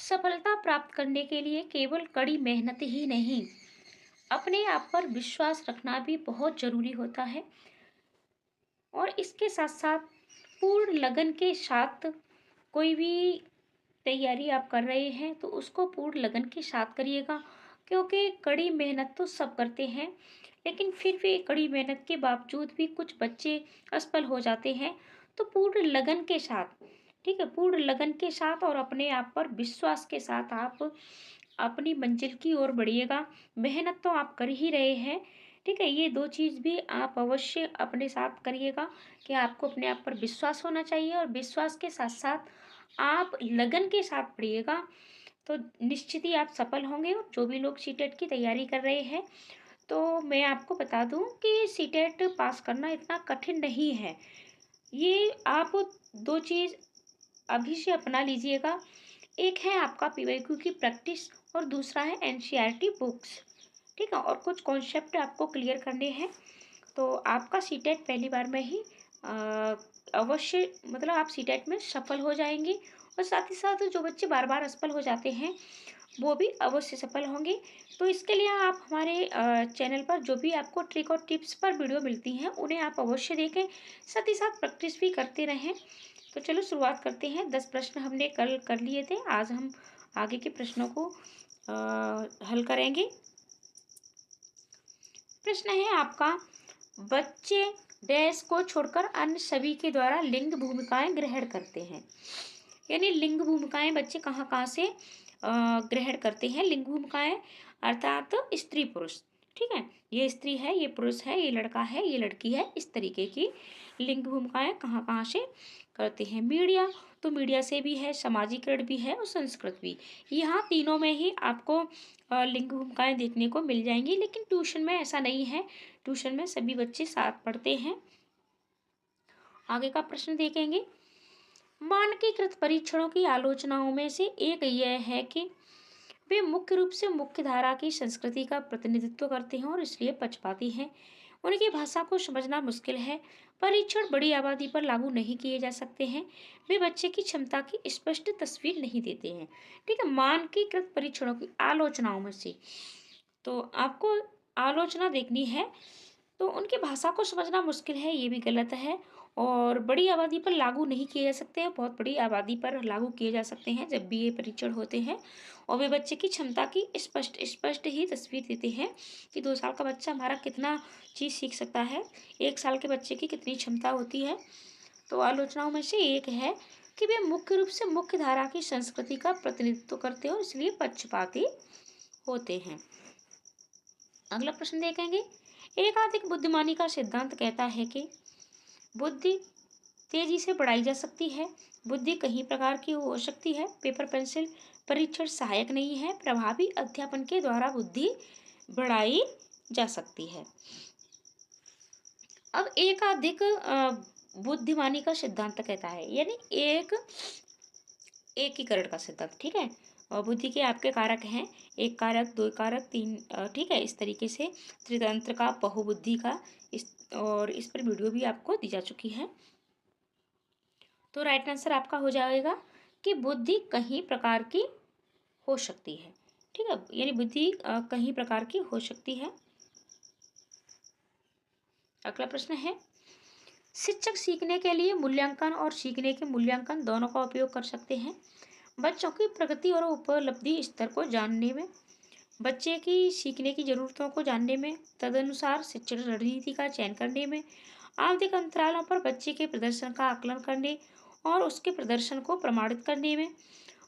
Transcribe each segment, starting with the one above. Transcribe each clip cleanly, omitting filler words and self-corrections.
सफलता प्राप्त करने के लिए केवल कड़ी मेहनत ही नहीं, अपने आप पर विश्वास रखना भी बहुत ज़रूरी होता है। और इसके साथ-साथ पूर्ण लगन के साथ कोई भी तैयारी आप कर रहे हैं, तो उसको पूर्ण लगन के साथ करिएगा, क्योंकि कड़ी मेहनत तो सब करते हैं, लेकिन फिर भी कड़ी मेहनत के बावजूद भी कुछ बच्चे असफल हो जाते हैं। तो पूर्ण लगन के साथ, ठीक है, पूर्ण लगन के साथ और अपने आप पर विश्वास के साथ आप अपनी मंजिल की ओर बढ़िएगा। मेहनत तो आप कर ही रहे हैं, ठीक है? ये 2 चीज़ भी आप अवश्य अपने साथ करिएगा कि आपको अपने आप पर विश्वास होना चाहिए और विश्वास के साथ-साथ आप लगन के साथ पढ़िएगा, तो निश्चित ही आप सफल होंगे। और जो भी लोग सीटेट की तैयारी कर रहे हैं, तो मैं आपको बता दूँ कि सीटेट पास करना इतना कठिन नहीं है। ये आप 2 चीज़ अभी से अपना लीजिएगा। एक है आपका पीवाईक्यू की प्रैक्टिस और दूसरा है एनसीईआरटी बुक्स, ठीक है? और कुछ कॉन्सेप्ट आपको क्लियर करने हैं, तो आपका सीटेट पहली बार में ही अ, अवश्य मतलब आप सीटेट में सफल हो जाएँगे। और साथ ही साथ जो बच्चे बार-बार असफल हो जाते हैं, वो भी अवश्य सफल होंगे। तो इसके लिए आप हमारे चैनल पर जो भी आपको ट्रिक और टिप्स पर वीडियो मिलती हैं, उन्हें आप अवश्य देखें, साथ ही साथ प्रैक्टिस भी करते रहें। तो चलो शुरुआत करते हैं। 10 प्रश्न हमने कल कर लिए थे, आज हम आगे के प्रश्नों को हल करेंगे। प्रश्न है आपका, बच्चे डैश को छोड़कर अन्य सभी के द्वारा लिंग भूमिकाएं ग्रहण करते हैं। यानी लिंग भूमिकाएं बच्चे कहाँ-कहाँ से ग्रहण करते हैं। लिंग भूमिकाएं अर्थात स्त्री पुरुष, ठीक है? ये स्त्री है, ये पुरुष है, ये लड़का है, ये लड़की है, इस तरीके की लिंग भूमिकाएं कहाँ-कहाँ से करते हैं। मीडिया, तो मीडिया से भी है, सामाजिकरण भी है और संस्कृत भी। यहाँ तीनों में ही आपको लिंग भूमिकाएं देखने को मिल जाएंगी, लेकिन ट्यूशन में ऐसा नहीं है। ट्यूशन में सभी बच्चे साथ पढ़ते हैं। आगे का प्रश्न देखेंगे। मानकीकृत परीक्षणों की आलोचनाओं में से एक यह है कि वे मुख्य रूप से मुख्य धारा की संस्कृति का प्रतिनिधित्व करते हैं और इसलिए पक्षपाती हैं। उनकी भाषा को समझना मुश्किल है। परीक्षण बड़ी आबादी पर लागू नहीं किए जा सकते हैं। वे बच्चे की क्षमता की स्पष्ट तस्वीर नहीं देते हैं। ठीक है, मानकीकृत परीक्षणों की आलोचनाओं में से तो आपको आलोचना देखनी है, तो उनकी भाषा को समझना मुश्किल है, ये भी गलत है। और बड़ी आबादी पर लागू नहीं किए जा सकते हैं, बहुत बड़ी आबादी पर लागू किए जा सकते हैं जब भी ये परीक्षण होते हैं। और वे बच्चे की क्षमता की स्पष्ट स्पष्ट ही तस्वीर देते हैं कि 2 साल का बच्चा हमारा कितना चीज़ सीख सकता है, 1 साल के बच्चे की कितनी क्षमता होती है। तो आलोचनाओं में से एक है कि वे मुख्य रूप से मुख्य धारा की संस्कृति का प्रतिनिधित्व करते हैं और इसलिए पक्षपाती होते हैं। अगला प्रश्न देखेंगे। एकाधिक बुद्धिमानी का सिद्धांत कहता है कि बुद्धि तेजी से बढ़ाई जा सकती है। बुद्धि कई प्रकार की हो सकती है। पेपर पेंसिल परीक्षण सहायक नहीं है। प्रभावी अध्यापन के द्वारा बुद्धि बढ़ाई जा सकती है। अब एकाधिक बुद्धिमानी का सिद्धांत कहता है, यानी एकीकरण का सिद्धांत, ठीक है? और बुद्धि के आपके कारक हैं, एक कारक, दो कारक, तीन, ठीक है? इस तरीके से त्रितंत्र का, बहुबुद्धि का, इस पर वीडियो भी आपको दी जा चुकी है। तो राइट आंसर आपका हो जाएगा कि बुद्धि कई प्रकार की हो सकती है, ठीक है? यानी बुद्धि कई प्रकार की हो सकती है। अगला प्रश्न है, शिक्षक सीखने के लिए मूल्यांकन और सीखने के मूल्यांकन दोनों का उपयोग कर सकते हैं। बच्चों की प्रगति और उपलब्धि स्तर को जानने में, बच्चे की सीखने की ज़रूरतों को जानने में, तदनुसार शिक्षण रणनीति का चयन करने में, आवधिक अंतरालों पर बच्चे के प्रदर्शन का आकलन करने और उसके प्रदर्शन को प्रमाणित करने में,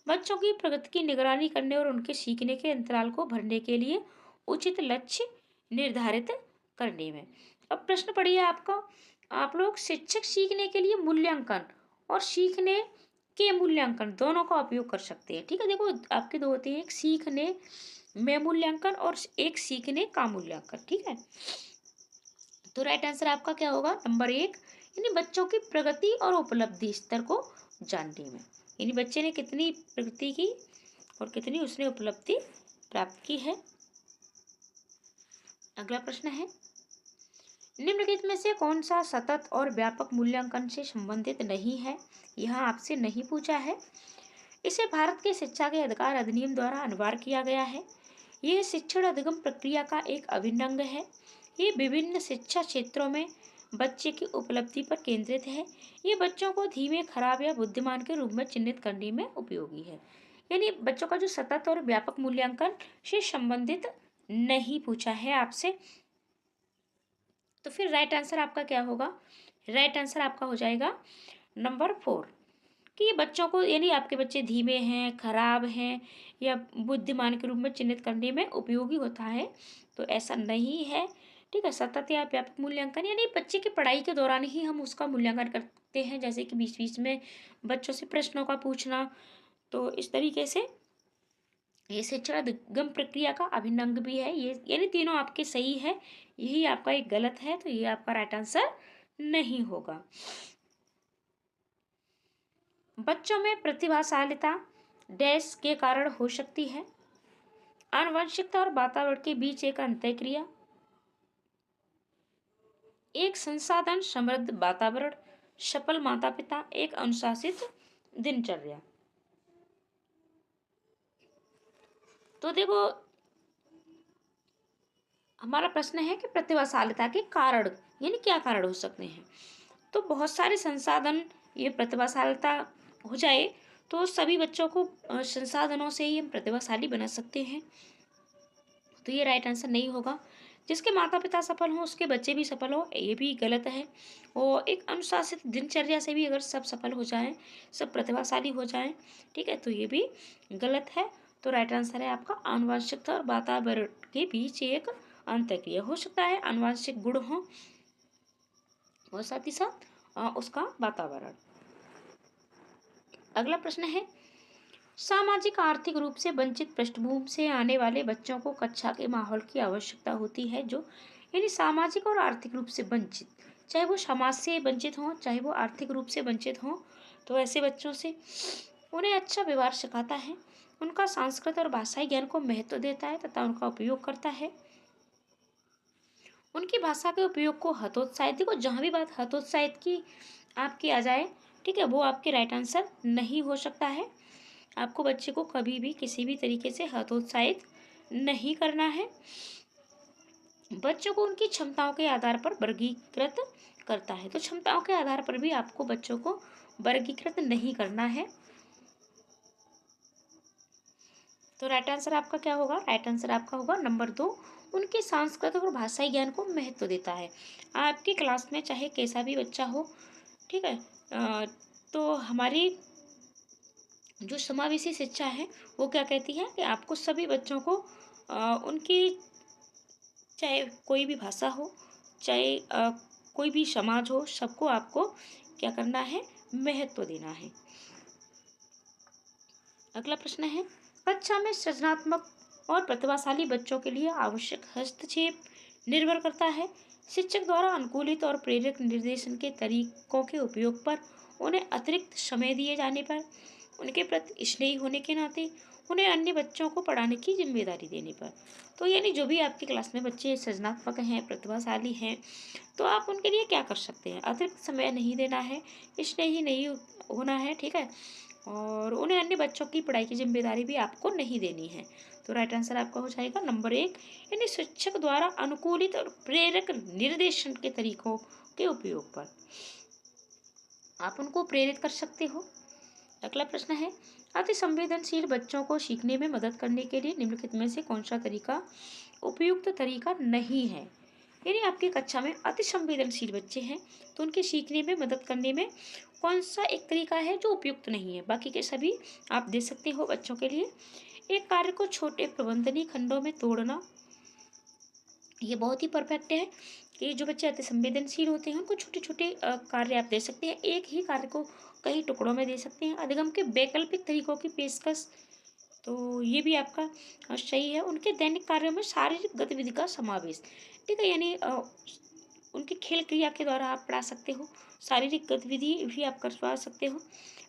बच्चों की प्रगति की निगरानी करने और उनके सीखने के अंतराल को भरने के लिए उचित लक्ष्य निर्धारित करने में। अब प्रश्न पढ़िए आपका, आप लोग शिक्षक सीखने के लिए मूल्यांकन और सीखने के मूल्यांकन दोनों का उपयोग कर सकते हैं, ठीक है? देखो आपके दो होते हैं, एक सीखने में मूल्यांकन और एक सीखने का मूल्यांकन, ठीक है? तो राइट आंसर आपका क्या होगा, नंबर 1, यानी बच्चों की प्रगति और उपलब्धि स्तर को जानने में, यानी बच्चे ने कितनी प्रगति की और कितनी उसने उपलब्धि प्राप्त की है। अगला प्रश्न है, निम्नलिखित में से कौन सा सतत और व्यापक मूल्यांकन से संबंधित नहीं है? यहाँ आपसे नहीं पूछा है। इसे भारत के शिक्षा के अधिकार अधिनियम द्वारा अनिवार्य किया गया है। यह शिक्षण अधिगम प्रक्रिया का एक अभिन्न अंग है। ये विभिन्न शिक्षा क्षेत्रों में बच्चे की उपलब्धि पर केंद्रित है। ये बच्चों को धीमे, खराब या बुद्धिमान के रूप में चिन्हित करने में उपयोगी है। यानी बच्चों का जो सतत और व्यापक मूल्यांकन से संबंधित नहीं पूछा है आपसे। तो फिर राइट आंसर आपका क्या होगा? राइट आंसर आपका हो जाएगा नंबर 4, कि ये बच्चों को, यानी आपके बच्चे धीमे हैं, खराब हैं या बुद्धिमान के रूप में चिन्हित करने में उपयोगी होता है, तो ऐसा नहीं है। ठीक है, सतत या व्यापक मूल्यांकन यानी बच्चे की पढ़ाई के दौरान ही हम उसका मूल्यांकन करते हैं, जैसे कि बीच बीच में बच्चों से प्रश्नों का पूछना। तो इस तरीके से ये शिक्षा अधिगम प्रक्रिया का अभिन्न अंग भी है। ये यानी तीनों आपके सही है, यही आपका एक गलत है, तो ये आपका राइट आंसर नहीं होगा। बच्चों में प्रतिभाशालिता डैश के कारण हो सकती है। आनुवंशिकता और वातावरण के बीच एक अंतःक्रिया, एक संसाधन समृद्ध वातावरण, सफल माता पिता, एक अनुशासित दिनचर्या। तो देखो, हमारा प्रश्न है कि प्रतिभाशालिता के कारण यानी क्या कारण हो सकते हैं। तो बहुत सारे संसाधन, ये प्रतिभाशालिता हो जाए तो सभी बच्चों को संसाधनों से ही हम प्रतिभाशाली बना सकते हैं, तो ये राइट आंसर नहीं होगा। जिसके माता पिता सफल हों उसके बच्चे भी सफल हो, ये भी गलत है। और एक अनुशासित दिनचर्या से भी अगर सब सफल हो जाएं, सब प्रतिभाशाली हो जाएं, ठीक है, तो ये भी गलत है। तो राइट आंसर है आपका आनुवंशिकता और वातावरण के बीच एक अंतःक्रिया। हो सकता है आनुवंशिक गुण हो और साथ ही साथ उसका वातावरण। अगला प्रश्न है, सामाजिक आर्थिक रूप से वंचित पृष्ठभूमि से आने वाले बच्चों को कक्षा के माहौल की आवश्यकता होती है। जो यानी सामाजिक और आर्थिक रूप से वंचित, चाहे वो समाज से वंचित हों, चाहे वो आर्थिक रूप से वंचित हों, तो ऐसे बच्चों से उन्हें अच्छा व्यवहार सिखाता है, उनका सांस्कृतिक और भाषाई ज्ञान को महत्व देता है तथा उनका उपयोग करता है, उनकी भाषा के उपयोग को हतोत्साहित, देखो जहाँ भी बात हतोत्साहित की आपकी आ जाए, ठीक है, वो आपके राइट आंसर नहीं हो सकता है। आपको बच्चे को कभी भी किसी भी तरीके से हतोत्साहित नहीं करना है। बच्चों को उनकी क्षमताओं के आधार पर वर्गीकृत करता है, तो क्षमताओं के आधार पर भी आपको बच्चों को वर्गीकृत नहीं करना है। तो राइट आंसर आपका क्या होगा? राइट आंसर आपका होगा नंबर 2, उनके सांस्कृतिक और भाषाई ज्ञान को महत्व देता है। आपकी क्लास में चाहे कैसा भी बच्चा हो, ठीक है, तो हमारी जो समावेशी शिक्षा है वो क्या कहती है कि आपको सभी बच्चों को उनकी, चाहे कोई भी भाषा हो, चाहे कोई भी समाज हो, सबको आपको क्या करना है? महत्व देना है। अगला प्रश्न है, कक्षा में सृजनात्मक और प्रतिभाशाली बच्चों के लिए आवश्यक हस्तक्षेप निर्भर करता है शिक्षक द्वारा अनुकूलित और प्रेरक निर्देशन के तरीकों के उपयोग पर, उन्हें अतिरिक्त समय दिए जाने पर, उनके प्रति स्नेही होने के नाते, उन्हें अन्य बच्चों को पढ़ाने की जिम्मेदारी देने पर। तो यानी जो भी आपकी क्लास में बच्चे सृजनात्मक हैं, प्रतिभाशाली हैं, तो आप उनके लिए क्या कर सकते हैं? अतिरिक्त समय नहीं देना है, स्नेही नहीं होना है, ठीक है, और उन्हें अन्य बच्चों की पढ़ाई की जिम्मेदारी भी आपको नहीं देनी है। तो राइट आंसर आपका हो जाएगा नंबर 1, यानी शिक्षक द्वारा अनुकूलित और प्रेरक निर्देशन के तरीकों के उपयोग पर आप उनको प्रेरित कर सकते हो। अगला प्रश्न है, अति संवेदनशील बच्चों को सीखने में मदद करने के लिए निम्नलिखित में से कौन सा तरीका उपयुक्त तरीका नहीं है? यानी आपकी कक्षा में अति संवेदनशील बच्चे हैं, तो उनके सीखने में मदद करने में कौन सा एक तरीका है जो उपयुक्त नहीं है? बाकी के सभी आप दे सकते हो बच्चों के लिए। एक कार्य को छोटे प्रबंधनीय खंडों में तोड़ना, ये बहुत ही परफेक्ट है कि जो बच्चे अति संवेदनशील होते हैं उनको छोटे छोटे कार्य आप दे सकते हैं, एक ही कार्य को कई टुकड़ों में दे सकते हैं। अधिगम के वैकल्पिक तरीकों की पेशकश, तो ये भी आपका सही है। उनके दैनिक कार्यों में शारीरिक गतिविधि का समावेश, ठीक है, यानी उनकी खेल क्रिया के द्वारा आप पढ़ा सकते हो, शारीरिक गतिविधि भी आप करवा सकते हो।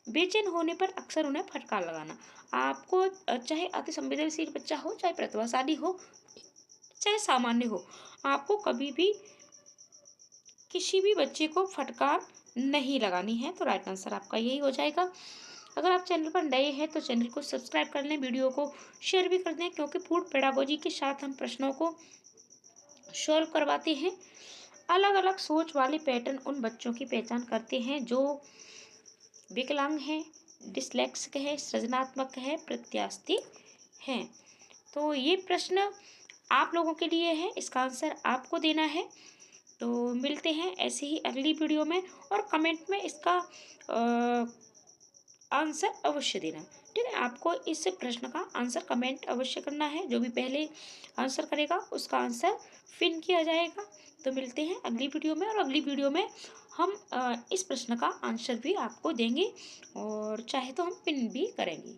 बेचैन होने पर अक्सर उन्हें फटकार लगाना, आपको चाहे अति संवेदनशील बच्चा हो, चाहे प्रतिभाशाली हो, चाहे सामान्य हो, आपको कभी भी किसी भी बच्चे को फटकार नहीं लगानी है। तो राइट आंसर आपका यही हो जाएगा। अगर आप चैनल पर नए हैं तो चैनल को सब्सक्राइब कर लें, वीडियो को शेयर भी कर दें, क्योंकि फूड पेडागोजी के साथ हम प्रश्नों को सॉल्व करवाते हैं। अलग अलग सोच वाले पैटर्न उन बच्चों की पहचान करते हैं जो विकलांग हैं, डिसलेक्सिक है, सृजनात्मक है, प्रत्यास्थी हैं। तो ये प्रश्न आप लोगों के लिए है, इसका आंसर आपको देना है। तो मिलते हैं ऐसे ही अगली वीडियो में, और कमेंट में इसका आंसर अवश्य देना। ठीक है, आपको इस प्रश्न का आंसर कमेंट अवश्य करना है। जो भी पहले आंसर करेगा उसका आंसर पिन किया जाएगा। तो मिलते हैं अगली वीडियो में, और अगली वीडियो में हम इस प्रश्न का आंसर भी आपको देंगे, और चाहे तो हम पिन भी करेंगे।